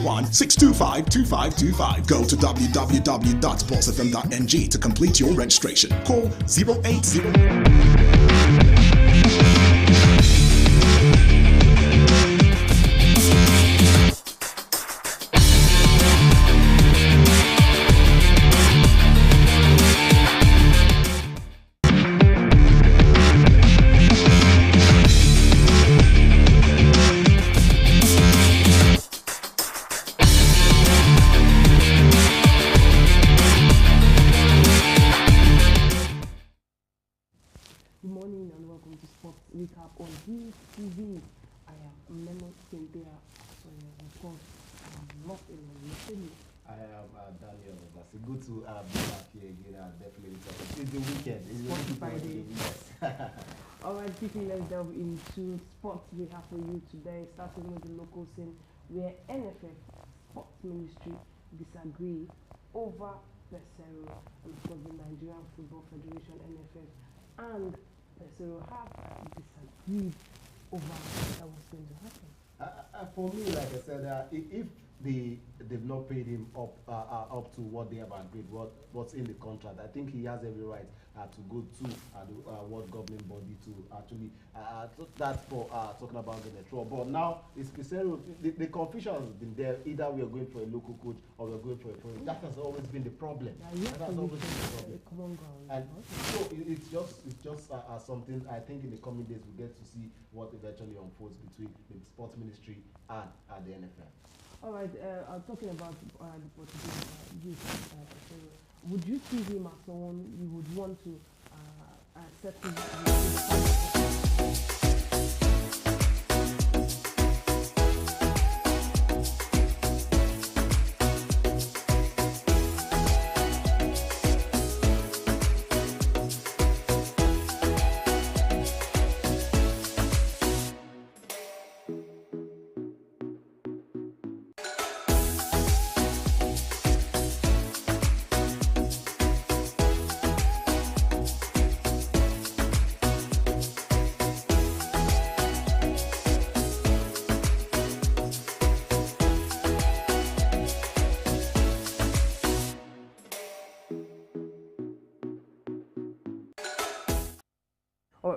081-625-2525. Go to www.bossfm.ng to complete your registration. Call 080. Good morning and welcome to Sports Recap on TV. I am Memo Cynthia. Of course, I'm not alone. I am Daniel. It's good to be back here again. Definitely, it's the weekend. It's the Friday. Yes. All right, quickly, let's delve into sports we have for you today. Starting with the local scene, where NFF Sports Ministry disagree over Pesero, and of course the Nigerian Football Federation (NFF) and Pesero have disagreed over what's going to happen. For me, like I said, if they've not paid him up to what they have agreed, what's in the contract, I think he has every right to go to the world governing body to actually that's for talking about the network. But now it's Pesero. The confusion has been there. Either we are going for a local coach or we are going for a foreign. That has always been the problem. That has always been the problem. And so it's just something I think in the coming days we get to see what eventually unfolds between the sports ministry and the NFL. All right, talking about the Portuguese youth, would you see him as someone you would want to accept him?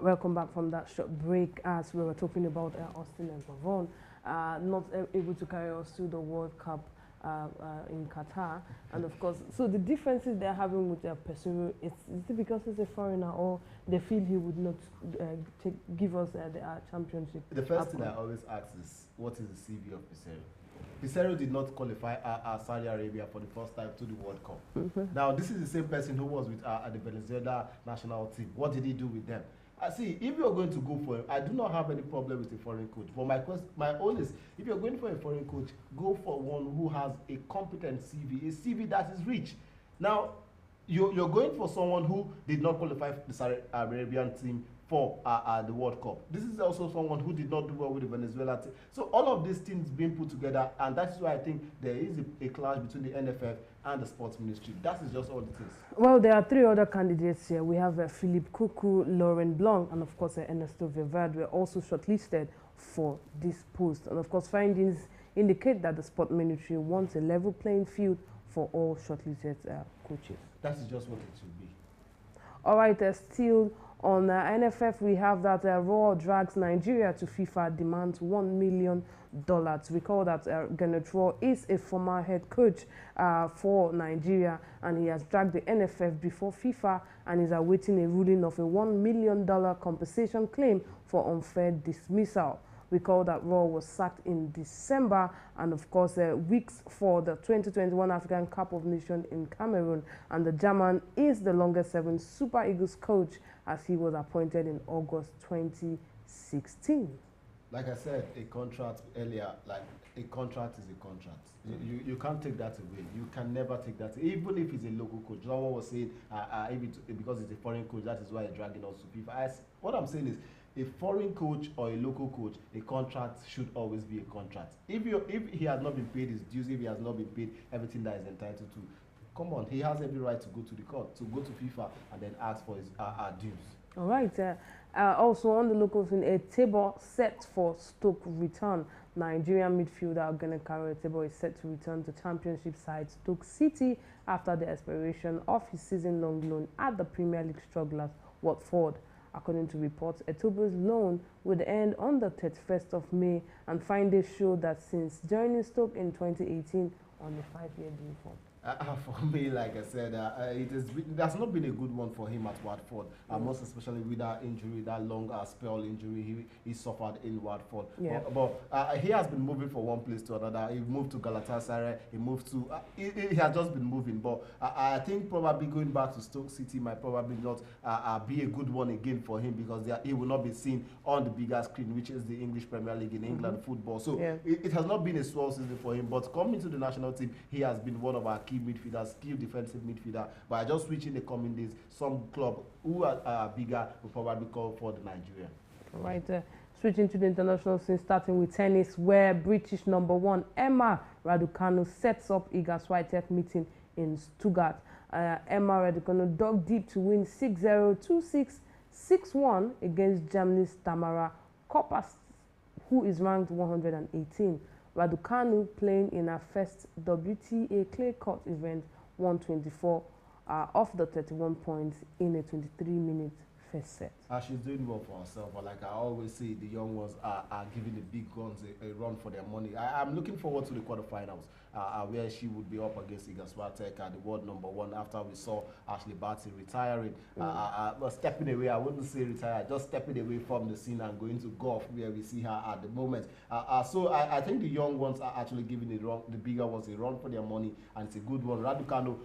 Welcome back from that short break. As we were talking about Austin and Pavon not able to carry us to the World Cup in Qatar, and of course, so the differences they're having with their Pesero, is it because he's a foreigner, or they feel he would not give us the championship? The first thing I always ask is, what is the CV of Pesero? Pesero did not qualify Saudi Arabia for the first time to the World Cup. Now, this is the same person who was with the Venezuela national team. What did he do with them? See, if you're going to go for it, I do not have any problem with a foreign coach. But my own is, if you're going for a foreign coach, go for one who has a competent CV, a CV that is rich. Now, you're going for someone who did not qualify the Saudi Arabian team for the World Cup. This is also someone who did not do well with the Venezuela team. So all of these things being put together, and that's why I think there is a clash between the NFF and the sports ministry. That is just all it is. Well, there are three other candidates here. We have Philippe Coucou, Laurent Blanc, and of course Ernesto Valverde were also shortlisted for this post. And of course, findings indicate that the sport ministry wants a level playing field for all shortlisted coaches. That is just what it should be. All right, still on NFF, we have that Raw drags Nigeria to FIFA, demands $1 million. Recall that Gernot Raw is a former head coach for Nigeria, and he has dragged the NFF before FIFA and is awaiting a ruling of a $1 million compensation claim for unfair dismissal. Recall that Raw was sacked in December, and of course weeks for the 2021 African Cup of Nations in Cameroon, and the German is the longest serving Super Eagles coach, as he was appointed in August 2016. Like I said, a contract earlier, like a contract is a contract. You can't take that away. You can never take that away. Even if he's a local coach. Someone was saying because he's a foreign coach, that is why he's dragging us to FIFA. What I'm saying is, a foreign coach or a local coach, a contract should always be a contract. If he has not been paid his dues, if he has not been paid everything that he's entitled to, come on, he has every right to go to the court, to go to FIFA and then ask for his dues. All right. Also on the local scene, a table set for Stoke return. Nigerian midfielder Ogene Karatebo is set to return to Championship side Stoke City after the expiration of his season-long loan at the Premier League strugglers Watford. According to reports, Etobo's loan would end on the 31st of May, and findings show that since joining Stoke in 2018 on a 5-year deal form. For me, like I said, it has not been a good one for him at Watford, most especially with that injury, that long spell injury he suffered in Watford. Yeah. But he has been moving from one place to another. He moved to Galatasaray. He moved to. He has just been moving. But I think probably going back to Stoke City might probably not be a good one again for him, because he will not be seen on the bigger screen, which is the English Premier League in England football. So it has not been a swell season for him. But coming to the national team, he has been one of our key midfielders, skilled defensive midfielder. But I just switch in the coming days, some club who are bigger will probably call for the Nigeria. Right, switching to the international scene, starting with tennis, where British #1 Emma Raducanu sets up Iga Swiatek meeting in Stuttgart. Emma Raducanu dug deep to win 6-0, 2-6, 6-1 against Germany's Tamara Korpas, who is ranked 118. Raducanu, playing in her first WTA clay court event, won 24 of the 31 points in a 23-minute first set. She's doing well for herself, but like I always say, the young ones are giving the big guns a run for their money. I'm looking forward to the quarterfinals, where she would be up against Iga Swiatek, the world #1, after we saw Ashley Barty retiring. But stepping away, I wouldn't say retire, just stepping away from the scene and going to golf, where we see her at the moment. So I think the young ones are actually giving the bigger ones a run for their money, and it's a good one. Raducanu,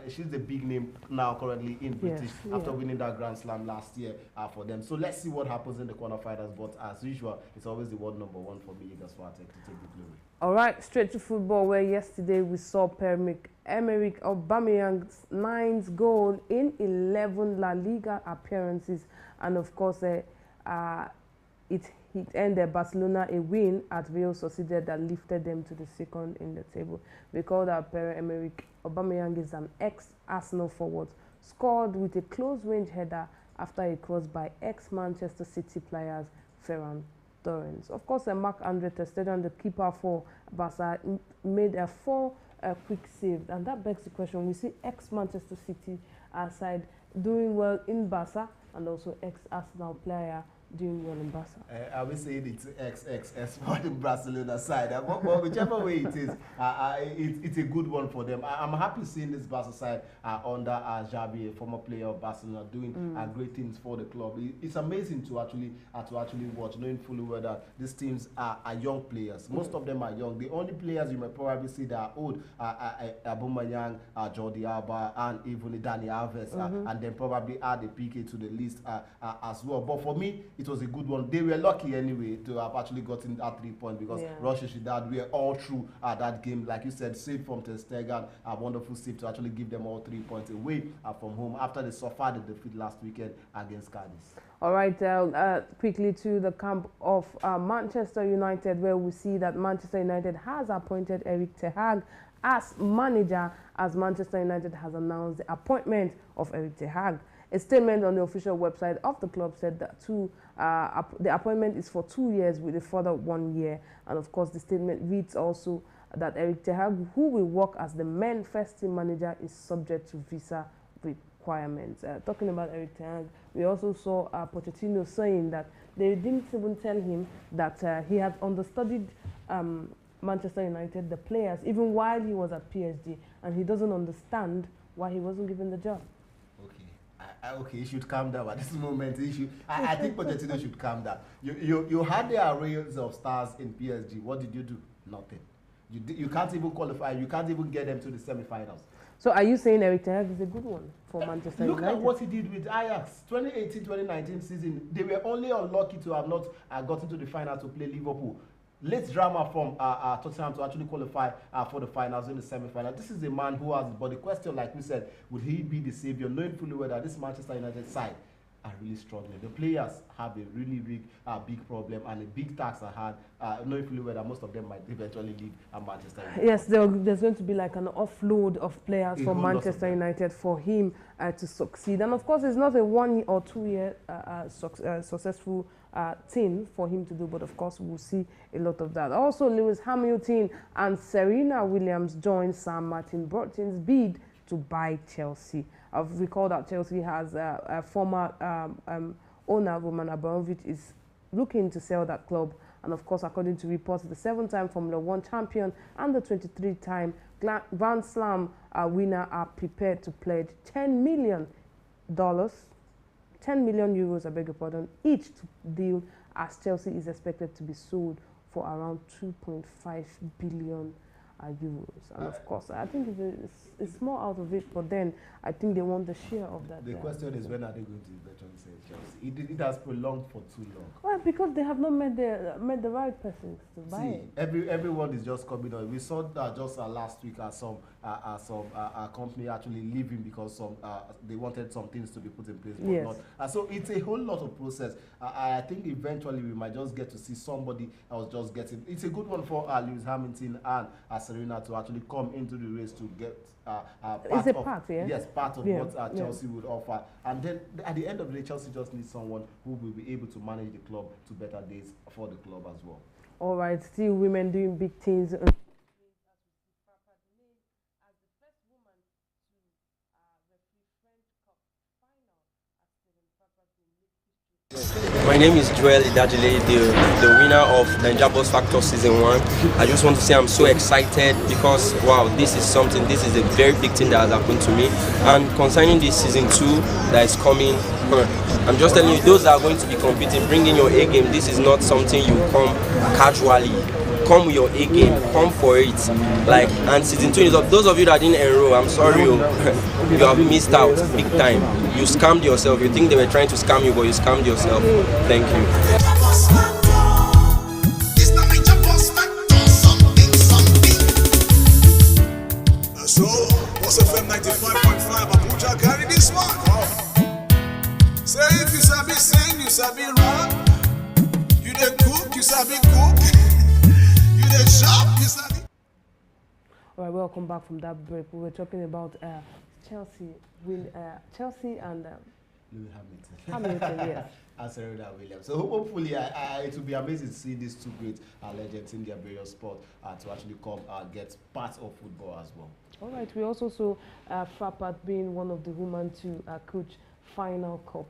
she's the big name now currently in British, after winning that Grand Slam last year for them. So let's see what happens in the quarterfinals. But as usual, it's always the world #1 for me, Iga Swiatek, to take the glory. All right, straight to football, where yesterday we saw Pierre-Emerick Aubameyang's 9th goal in 11 La Liga appearances, and of course, it ended Barcelona a win at Real Sociedad that lifted them to the second in the table. Recall that Pierre-Emerick Aubameyang is an ex-Arsenal forward, scored with a close-range header after a cross by ex-Manchester City players Ferran Torres. Of course, Marc-Andre ter Stegen, the keeper for Barca, made a 4 quick save, and that begs the question: we see ex-Manchester City side doing well in Barca, and also ex-Arsenal player doing well in Barca. I will say it's XXS for the Barcelona side, but whichever way it is, it's a good one for them. I'm happy seeing this Barca side under Xavi, a former player of Barcelona, doing great things for the club. It's amazing to actually watch, knowing fully well that these teams are young players. Most of them are young. The only players you might probably see that are old are Aubameyang, Jordi Alba, and even Dani Alves, and then probably add the PK to the list as well. But for me, it was a good one. They were lucky anyway to have actually gotten that 3 points, because Roger Shidad were all through that game. Like you said, save from ter Stegen, a wonderful save to actually give them all 3 points away from home after they suffered the defeat last weekend against Cadiz. All right, quickly to the camp of Manchester United, where we see that Manchester United has appointed Erik ten Hag as manager, as Manchester United has announced the appointment of Erik ten Hag. A statement on the official website of the club said that the appointment is for 2 years with a further 1 year. And of course, the statement reads also that Erik ten Hag, who will work as the main first team manager, is subject to visa requirements. Talking about Erik ten Hag, we also saw Pochettino saying that they didn't even tell him that he had understudied Manchester United, the players, even while he was at PSG, and he doesn't understand why he wasn't given the job. Okay, you should calm down at this moment. I think Pochettino should calm down. You had the arrays of stars in PSG. What did you do? Nothing. You can't even qualify. You can't even get them to the semi-finals. So are you saying Erik ten Hag is a good one for Manchester United? Look at what he did with Ajax. 2018-2019 season, they were only unlucky to have not gotten to the final to play Liverpool. Late drama from Tottenham to actually qualify for the finals in the semi-final. This is a man who has, but the question, like we said, would he be the savior, knowing fully well that this Manchester United side are really struggling. The players have a really big problem and a big tax ahead, knowing fully well that most of them might eventually leave Manchester United. Yes, there's going to be like an offload of players for Manchester United for him to succeed. And of course, it's not a 1 or 2 year successful thing for him to do, but of course we'll see a lot of that. Also, Lewis Hamilton and Serena Williams joined Sir Martin Broughton's bid to buy Chelsea. I've recalled that Chelsea has a former owner, Roman Abramovich, is looking to sell that club. And of course, according to reports, the 7-time Formula 1 champion and the 23-time Grand Slam winner are prepared to pledge $10 million, 10 million euros, I beg your pardon, each to deal, as Chelsea is expected to be sold for around 2.5 billion euros. And of course, I think it's more out of it, but then I think they want the share of that. The question is, when are they going to eventually sell Chelsea? It has prolonged for too long. Well, because they have not met the right persons to buy it. Everyone is just coming on. We saw that just last week some company actually leaving because they wanted some things to be put in place, but yes. not. So it's a whole lot of process. I think eventually we might just get to see somebody else just getting. It's a good one for Lewis Hamilton and Serena to actually come into the race to get part of what Chelsea would offer. And then at the end of the day, Chelsea just needs someone who will be able to manage the club to better days for the club as well. All right, still women doing big things. My name is Joel Idajile, the winner of Naija Boss Factor Season 1. I just want to say I'm so excited because, wow, this is a very big thing that has happened to me. And concerning this Season 2 that is coming, I'm just telling you, those that are going to be competing, bring in your A game. This is not something you come casually. Come with your A game, come for it. And Season 2 is up. Those of you that didn't enroll, I'm sorry, you have missed out big time. You scammed yourself. You think they were trying to scam you, but you scammed yourself. Thank you. So, Boss FM 95.5 Abuja carry this one. Say if you sabi sing, you sabi rap. You dey cook, you sabi cook. You dey shop, you sabi. All right, welcome back from that break. We were talking about Chelsea and Lewis Hamilton, yes. And Serena Williams. So hopefully it will be amazing to see these two great legends in their various sports to actually come get part of football as well. All right, we also saw Frappat being one of the women to coach Final Cup